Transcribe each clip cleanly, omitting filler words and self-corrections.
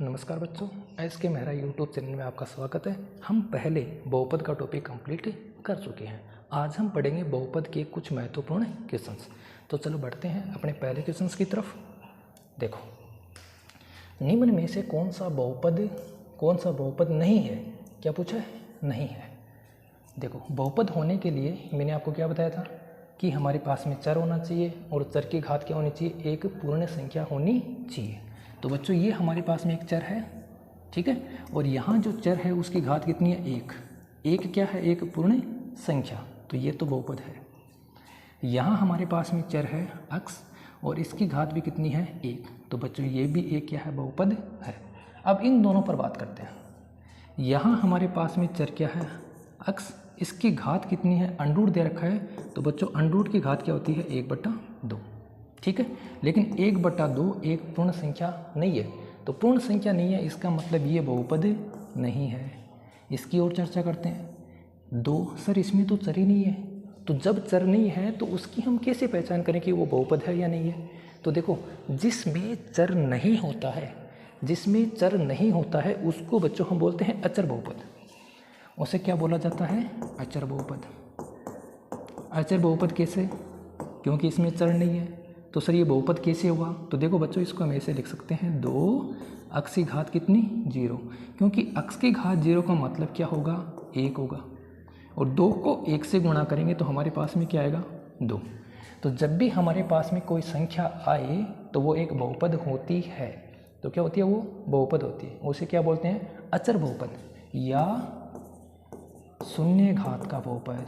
नमस्कार बच्चों, एस के मेहरा यूट्यूब चैनल में आपका स्वागत है। हम पहले बहुपद का टॉपिक कंप्लीट कर चुके हैं। आज हम पढ़ेंगे बहुपद के कुछ महत्वपूर्ण क्वेश्चंस। तो चलो बढ़ते हैं अपने पहले क्वेश्चंस की तरफ। देखो, निम्न में से कौन सा बहुपद नहीं है? क्या पूछा है? नहीं है। देखो, बहुपद होने के लिए मैंने आपको क्या बताया था कि हमारे पास में चर होना चाहिए और चर की घात क्या होनी चाहिए? एक पूर्ण संख्या होनी चाहिए। तो बच्चों, ये हमारे पास में एक चर है, ठीक है, और यहाँ जो चर है उसकी घात कितनी है? एक क्या है? एक पूर्ण संख्या। तो ये तो बहुपद है। यहाँ हमारे पास में चर है x और इसकी घात भी कितनी है? 1। तो बच्चों, ये भी एक क्या है? बहुपद है। अब इन दोनों पर बात करते हैं। यहाँ हमारे पास में चर क्या है? x, इसकी घात कितनी है? अंडरूट दे रखा है। तो बच्चों, अंडरूट की घात क्या होती है? 1/2, ठीक है। लेकिन 1/2 एक पूर्ण संख्या नहीं है। तो पूर्ण संख्या नहीं है, इसका मतलब ये बहुपद नहीं है। इसकी और चर्चा करते हैं। 2, सर इसमें तो चर ही नहीं है। तो जब चर नहीं है तो उसकी हम कैसे पहचान करें कि वो बहुपद है या नहीं है? तो देखो, जिसमें चर नहीं होता है उसको बच्चों हम बोलते हैं अचर बहुपद। उसे क्या बोला जाता है? अचर बहुपद। अचर बहुपद कैसे? क्योंकि इसमें चर नहीं है। तो सर ये बहुपद कैसे हुआ? तो देखो बच्चों, इसको हम ऐसे लिख सकते हैं, 2 x की घात कितनी? 0। क्योंकि x की घात 0 का मतलब क्या होगा? 1 होगा। और 2 को 1 से गुणा करेंगे तो हमारे पास में क्या आएगा? 2। तो जब भी हमारे पास में कोई संख्या आए तो वो एक बहुपद होती है। तो क्या होती है? वो बहुपद होती है। उसे क्या बोलते हैं? अचर बहुपद या शून्य घात का बहुपद,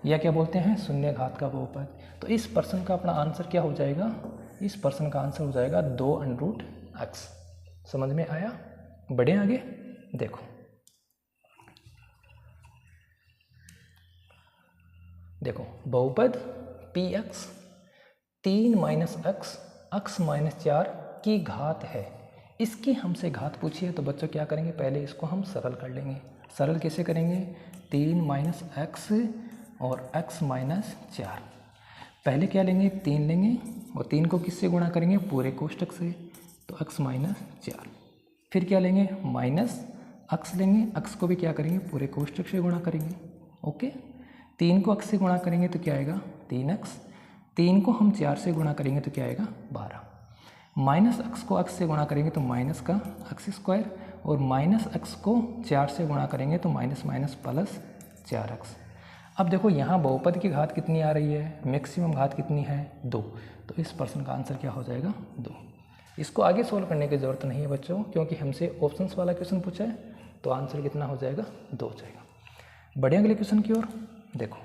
या क्या बोलते हैं? शून्य घात का बहुपद। तो इस प्रश्न का अपना आंसर क्या हो जाएगा? इस प्रश्न का आंसर हो जाएगा 2√x। समझ में आया? बढ़े आगे। देखो, बहुपद px 3 - x 4 की घात है। इसकी हमसे घात पूछी है। तो बच्चों क्या करेंगे? पहले इसको हम सरल कर लेंगे। सरल कैसे करेंगे? 3 - x और x - 4। पहले क्या लेंगे? 3 लेंगे और 3 को किससे गुणा करेंगे? पूरे कोष्ठक से। तो x - 4। फिर क्या लेंगे? माइनस x लेंगे। x को भी क्या करेंगे? पूरे कोष्ठक से गुणा करेंगे। ओके, 3 को x से गुणा करेंगे तो क्या आएगा? 3x। 3 को हम 4 से गुणा करेंगे तो क्या आएगा? 12। माइनस x को x से गुणा करेंगे तो माइनस का x² और माइनस x को 4 से गुणा करेंगे तो माइनस प्लस 4x। अब देखो, यहाँ बहुपद की घात कितनी आ रही है? मैक्सिमम घात कितनी है? 2। तो इस प्रश्न का आंसर क्या हो जाएगा? 2। इसको आगे सोल्व करने की ज़रूरत नहीं है बच्चों, क्योंकि हमसे ऑप्शंस वाला क्वेश्चन पूछा है। तो आंसर कितना हो जाएगा? 2 हो जाएगा। बढ़े अगले क्वेश्चन की ओर। देखो,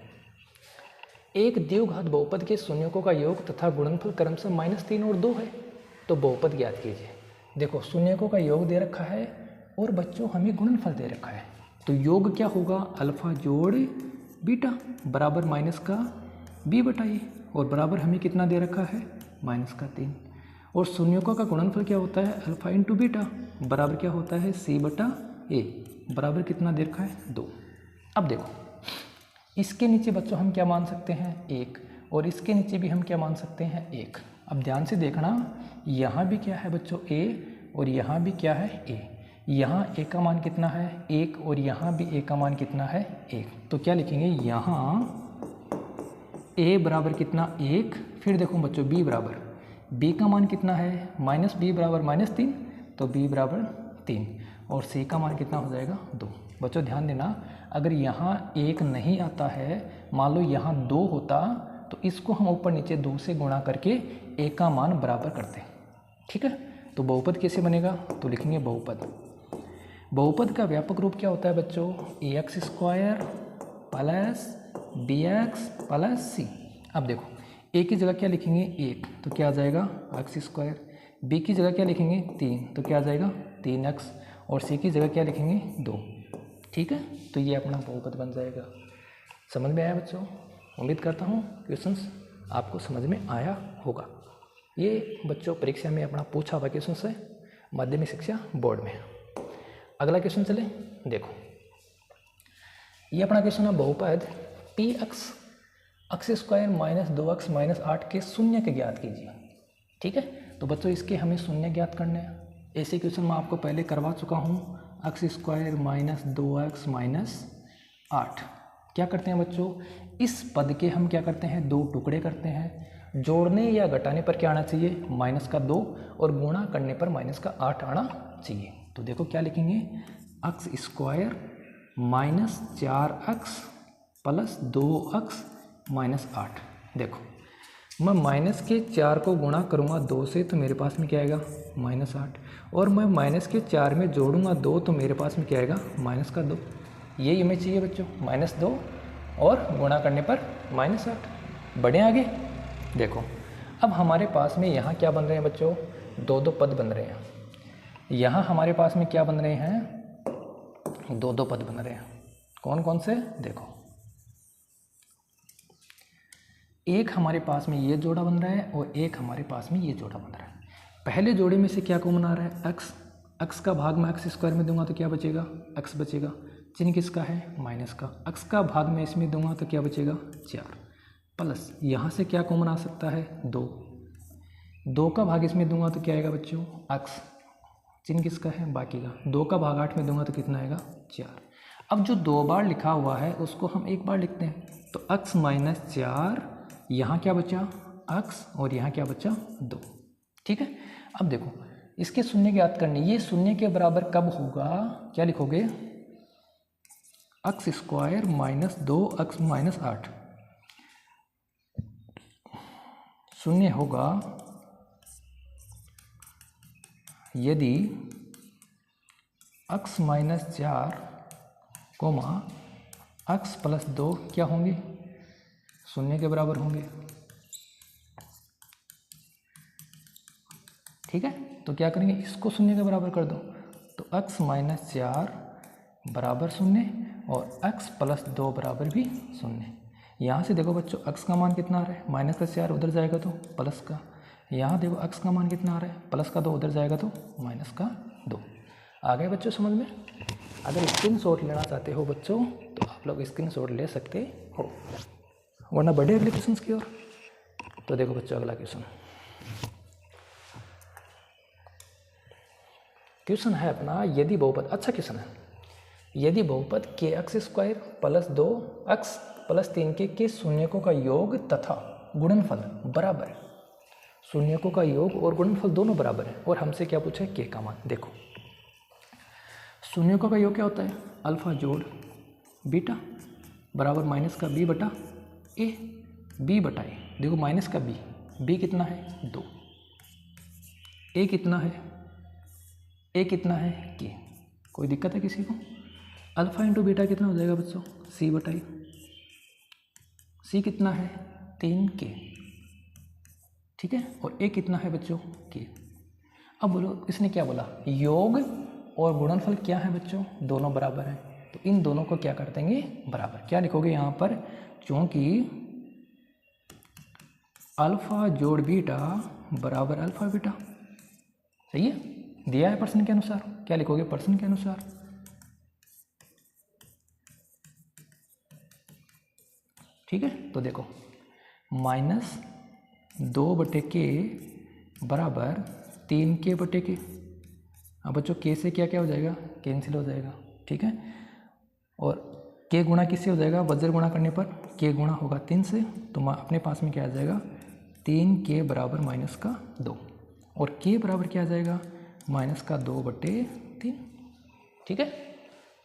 एक द्विघात बहुपद के शून्यकों का योग तथा गुणनफल क्रमशः -3 और 2 है। तो बहुपद ज्ञात कीजिए। देखो, शून्यकों का योग दे रखा है और बच्चों हमें गुणनफल दे रखा है। तो योग क्या होगा? अल्फा जोड़ बीटा बराबर माइनस का b/a और बराबर हमें कितना दे रखा है? -3। और शून्यकों का गुणनफल क्या होता है? अल्फा इंटू बीटा बराबर क्या होता है? c/a बराबर कितना दे रखा है? 2। अब देखो, इसके नीचे बच्चों हम क्या मान सकते हैं? 1। और इसके नीचे भी हम क्या मान सकते हैं? 1। अब ध्यान से देखना, यहाँ भी क्या है बच्चों? a और यहाँ भी क्या है? a। यहाँ a का मान कितना है? 1 और यहाँ भी a का मान कितना है? 1। तो क्या लिखेंगे? यहाँ a बराबर कितना? 1। फिर देखो बच्चों, b बराबर, b का मान कितना है? -b बराबर -3। तो b बराबर 3 और c का मान कितना हो जाएगा? 2। बच्चों ध्यान देना, अगर यहाँ 1 नहीं आता है, मान लो यहाँ 2 होता, तो इसको हम ऊपर नीचे 2 से गुणा करके a का मान बराबर करते हैं, ठीक है। तो बहुपद कैसे बनेगा? तो लिखेंगे बहुपद का व्यापक रूप क्या होता है बच्चों? ax² plus bx plus c। अब देखो, a की जगह क्या लिखेंगे? 1। तो क्या आ जाएगा? x²। b की जगह क्या लिखेंगे? 3। तो क्या आ जाएगा? 3x। और c की जगह क्या लिखेंगे? 2। ठीक है, तो ये अपना बहुपद बन जाएगा। समझ में आया बच्चों? उम्मीद करता हूँ क्वेश्चंस आपको समझ में आया होगा। ये बच्चों परीक्षा में अपना पूछा हुआ क्वेश्चन है, माध्यमिक शिक्षा बोर्ड में। अगला क्वेश्चन चले। देखो, ये अपना क्वेश्चन है, बहुपद px x² - 2x - 8 के शून्य के ज्ञात कीजिए। ठीक है, तो बच्चों इसके हमें शून्य ज्ञात करने हैं। ऐसे क्वेश्चन मैं आपको पहले करवा चुका हूँ। X square minus 2x minus 8। क्या करते हैं बच्चों, इस पद के हम क्या करते हैं, दो टुकड़े करते हैं। जोड़ने या घटाने पर क्या आना चाहिए, माइनस का 2, और गुणा करने पर माइनस का 8 आना चाहिए। तो देखो क्या लिखेंगे, x square minus 4x plus 2x minus 8। देखो मैं माइनस के 4 को गुणा करूँगा 2 से तो मेरे पास में क्या आएगा, माइनस 8, और मैं माइनस के 4 में जोड़ूंगा 2 तो मेरे पास में क्या आएगा, माइनस का 2। ये हमें चाहिए बच्चों, माइनस 2 और गुणा करने पर माइनस 8। बढ़े आगे। देखो अब हमारे पास में यहाँ क्या बन रहे हैं बच्चों, दो दो पद बन रहे हैं। यहाँ हमारे पास में क्या बन रहे हैं, दो दो पद बन रहे हैं। कौन कौन से, देखो एक हमारे पास में ये जोड़ा बन रहा है और एक हमारे पास में ये जोड़ा बन रहा है। पहले जोड़े में से क्या कॉमन आ रहा है, एक्स का भाग में एक्स स्क्वायर में दूंगा तो क्या बचेगा, एक्स बचेगा। चिन्ह किसका है, माइनस का। एक्स का भाग में इसमें दूंगा तो क्या बचेगा, 4, प्लस यहाँ से क्या कॉमन आ सकता है, 2 का भाग इसमें दूंगा तो क्या आएगा बच्चों, एक्स। चिन्ह किसका है, बाकी का। 2 का भाग 8 में दूंगा तो कितना आएगा, 4। अब जो 2 बार लिखा हुआ है उसको हम एक बार लिखते हैं, तो एक्स माइनस 4, यहाँ क्या बचा, एक्स, और यहाँ क्या बचा, 2। ठीक है। अब देखो इसके शून्य की याद करनी, ये शून्य के बराबर कब होगा, क्या लिखोगे, x square minus 2x minus 8 शून्य होगा यदि x minus 4 comma x plus 2 क्या होंगे, शून्य के बराबर होंगे। ठीक है, तो क्या करेंगे, इसको शून्य के बराबर कर दो, तो x माइनस 4 बराबर शून्य और x प्लस 2 बराबर भी शून्य। यहाँ से देखो बच्चों x का मान कितना आ रहा है, माइनस का 4 उधर जाएगा तो प्लस का। यहाँ देखो x का मान कितना आ रहा है, प्लस का 2 उधर जाएगा तो माइनस का 2। आ गए बच्चों समझ में। अगर स्क्रीनशॉट लेना चाहते हो बच्चों तो आप लोग स्क्रीनशॉट ले सकते हो, वरना बढ़े अगले क्वेश्चन की ओर। तो देखो बच्चों अगला क्वेश्चन है अपना, यदि बहुपद, अच्छा क्वेश्चन है, यदि बहुपद के x square plus 2x plus 3 के शून्यकों का योग तथा गुणनफल बराबर है। शून्यकों का योग और गुणनफल दोनों बराबर है, और हमसे क्या पूछा है, के का मान। देखो शून्यकों का योग क्या होता है, अल्फा जोड़ बीटा बराबर माइनस का b बटा a, b बटा a। देखो माइनस का b कितना है, 2, a कितना है, a कितना है, k। कोई दिक्कत है किसी को। अल्फा इंटू बीटा कितना हो जाएगा बच्चों, c बटा a। c कितना है, 3k। ठीक है, और a कितना है बच्चों, k। अब बोलो इसने क्या बोला, योग और गुणनफल क्या है बच्चों, दोनों बराबर हैं, तो इन दोनों को क्या कर देंगे, बराबर। क्या लिखोगे यहाँ पर, क्योंकि अल्फा जोड़ बीटा बराबर अल्फा बीटा। सही है, दिया है प्रश्न के अनुसार। क्या लिखोगे, प्रश्न के अनुसार। ठीक है, तो देखो माइनस 2/k बराबर 3k/k। अब बच्चों के से क्या क्या हो जाएगा, कैंसिल हो जाएगा। ठीक है, और के गुणा किससे हो जाएगा, वज्र गुणा करने पर के गुणा होगा 3 से, तो अपने पास में क्या आ जाएगा, 3k बराबर माइनस का 2, और के बराबर क्या आ जाएगा, माइनस का 2/3। ठीक है,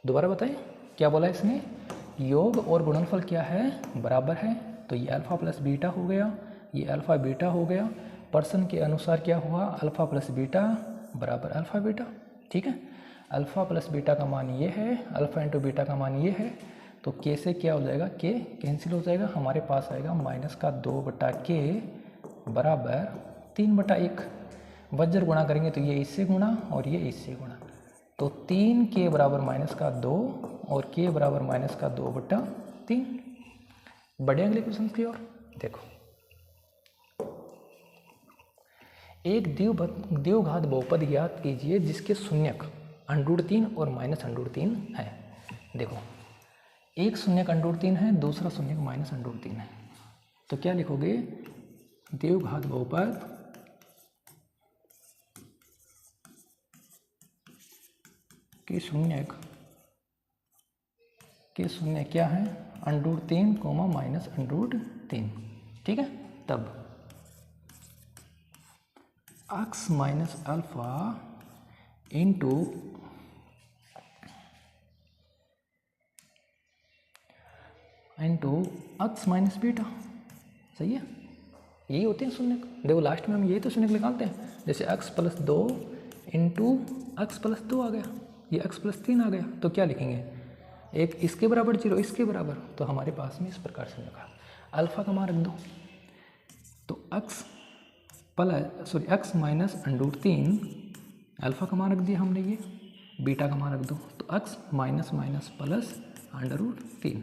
दोबारा बताएं क्या बोला इसने, योग और गुणनफल क्या है, बराबर है। तो ये अल्फा प्लस बीटा हो गया, ये अल्फा बीटा हो गया। प्रश्न के अनुसार क्या हुआ, अल्फा प्लस बीटा बराबर अल्फा बीटा। ठीक है, अल्फा प्लस बीटा का मान ये है, अल्फा इंटू बीटा का मान ये है, तो के से क्या हो जाएगा, के कैंसिल हो जाएगा, हमारे पास आएगा माइनस का 2/k बराबर 3/1। वज्र गुणा करेंगे तो ये इससे गुणा और ये इससे गुणा, तो 3k बराबर माइनस का 2 और k बराबर माइनस का 2/3। बढ़े अगले क्वेश्चन की ओर। देखो एक द्विघात बहुपद ज्ञात कीजिए जिसके शून्यक √3 और -√3 है। देखो एक शून्यक √3 है, दूसरा शून्यक -√3 है, तो क्या लिखोगे, द्विघात बहुपद के शून्य क्या है, √3 माइनस √3, ठीक है। तब x minus alpha into x minus beta, सही है। यही होते हैं शून्य। देखो लास्ट में हम यही तो शून्य निकालते हैं, जैसे x+2 इंटू x+2 आ गया, ये x+3 आ गया, तो क्या लिखेंगे, एक इसके बराबर 0 इसके बराबर, तो हमारे पास में इस प्रकार से लिखा। अल्फ़ा का मान रख दो, तो x माइनस √3, अल्फ़ा का मान रख दिया हमने, ये बीटा का मान रख दो, तो x माइनस प्लस √3,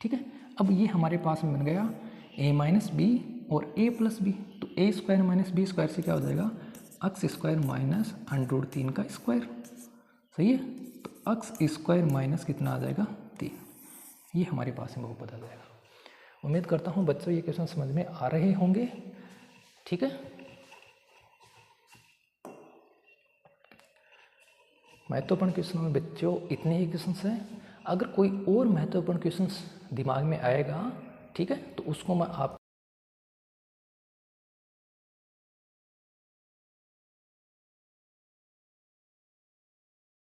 ठीक है। अब ये हमारे पास में बन गया a माइनस बी और a प्लस बी, तो a² माइनस b² से क्या हो जाएगा, x² माइनस √3 का स्क्वायर, सही है। तो x² माइनस कितना आ जाएगा, 3, ये हमारे पास में बहुपद आ जाएगा। उम्मीद करता हूँ बच्चों ये क्वेश्चन समझ में आ रहे होंगे, ठीक है। महत्वपूर्ण क्वेश्चनों में बच्चों इतने ही क्वेश्चंस हैं। अगर कोई और महत्वपूर्ण क्वेश्चंस दिमाग में आएगा, ठीक है, तो उसको मैं आप